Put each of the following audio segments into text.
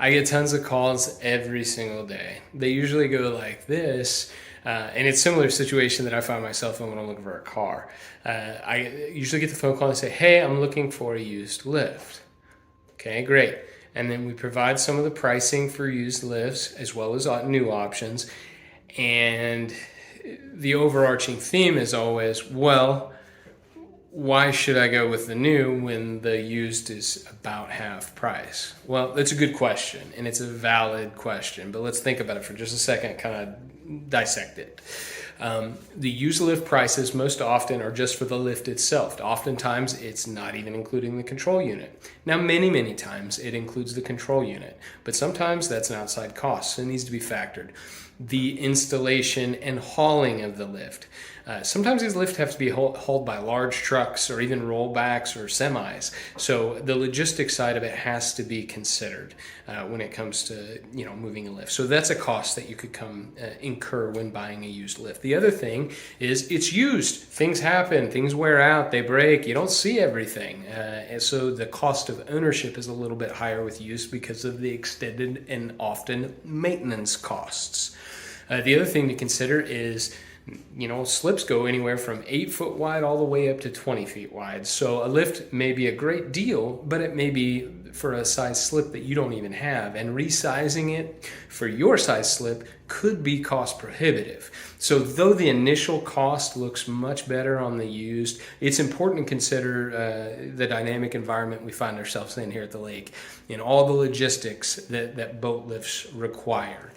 I get tons of calls every single day. They usually go like this, and it's a similar situation that I find myself in when I'm looking for a car. I usually get the phone call and say, "Hey, I'm looking for a used lift." Okay, great. And then we provide some of the pricing for used lifts as well as new options. And the overarching theme is always, well, why should I go with the new when the used is about half price? Well, that's a good question, and it's a valid question, but let's think about it for just a second, kind of dissect it. The used lift prices most often are just for the lift itself. Oftentimes, it's not even including the control unit. Now, many times, it includes the control unit, but sometimes that's an outside cost, so it needs to be factored. The installation and hauling of the lift. Sometimes these lifts have to be hauled by large trucks or even rollbacks or semis. So the logistics side of it has to be considered when it comes to moving a lift. So that's a cost that you could incur when buying a used lift. The other thing is it's used. Things happen, things wear out, they break. You don't see everything, and so the cost of ownership is a little bit higher with used because of the extended and often maintenance costs. The other thing to consider is, slips go anywhere from 8 foot wide all the way up to 20 feet wide. So a lift may be a great deal, but it may be for a size slip that you don't even have. And resizing it for your size slip could be cost prohibitive. So though the initial cost looks much better on the used, it's important to consider the dynamic environment we find ourselves in here at the lake and all the logistics that boat lifts require.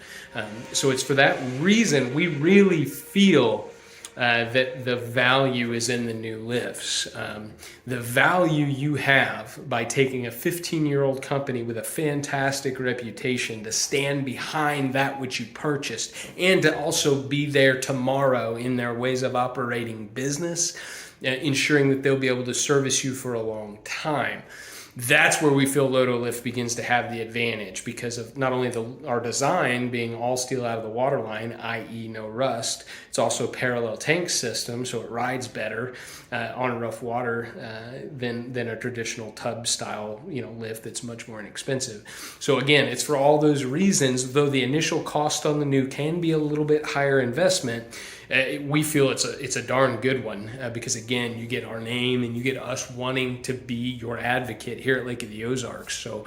So it's for that reason we really feel that the value is in the new lifts. The value you have by taking a 15-year-old company with a fantastic reputation to stand behind that which you purchased and to also be there tomorrow in their ways of operating business, ensuring that they'll be able to service you for a long time. That's where we feel LOTO Lift begins to have the advantage because of not only our design being all steel out of the waterline, i.e. no rust, it's also a parallel tank system, so it rides better on rough water than a traditional tub style lift that's much more inexpensive. So again, it's for all those reasons, though the initial cost on the new can be a little bit higher investment, we feel it's a darn good one because again, you get our name and you get us wanting to be your advocate here at Lake of the Ozarks. So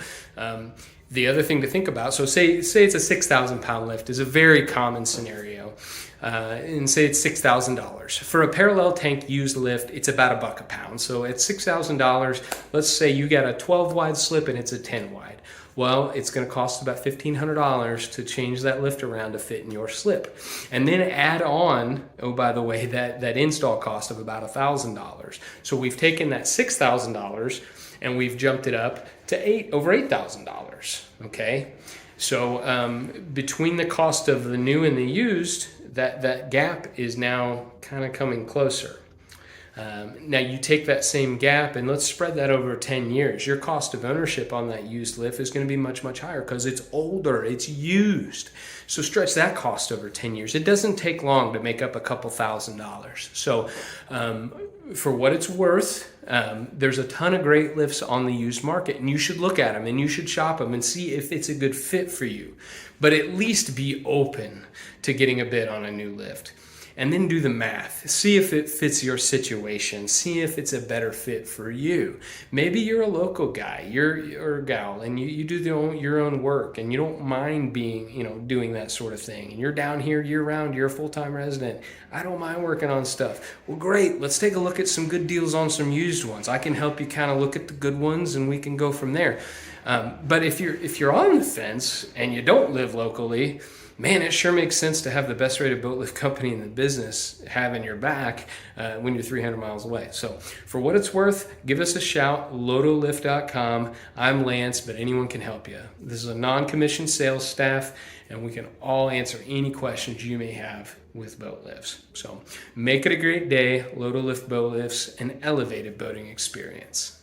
the other thing to think about, so say it's a 6,000 pound lift is a very common scenario, and say it's $6,000 for a parallel tank used lift. It's about $1 a pound. So at $6,000, let's say you got a 12 wide slip and it's a 10 wide. Well, it's going to cost about $1,500 to change that lift around to fit in your slip. And then add on, oh, by the way, that install cost of about $1,000. So we've taken that $6,000 and we've jumped it up to over $8,000. Okay? So between the cost of the new and the used, that gap is now kind of coming closer. Now you take that same gap and let's spread that over 10 years. Your cost of ownership on that used lift is going to be much higher because it's older, it's used. So stretch that cost over 10 years. It doesn't take long to make up a couple $1,000s. So for what it's worth, there's a ton of great lifts on the used market and you should look at them and you should shop them and see if it's a good fit for you. But at least be open to getting a bid on a new lift. And then do the math. See if it fits your situation. See if it's a better fit for you. Maybe you're a local guy, or a gal, and you do your own work, and you don't mind doing that sort of thing. And you're down here year round. You're a full-time resident. I don't mind working on stuff. Well, great. Let's take a look at some good deals on some used ones. I can help you kind of look at the good ones, and we can go from there. But if you're on the fence and you don't live locally, man, it sure makes sense to have the best rated boat lift company in the business having your back when you're 300 miles away. So for what it's worth, give us a shout, lotolift.com. I'm Lance, but anyone can help you. This is a non-commissioned sales staff, and we can all answer any questions you may have with boat lifts. So make it a great day. LOTO Lift Boat Lifts, an elevated boating experience.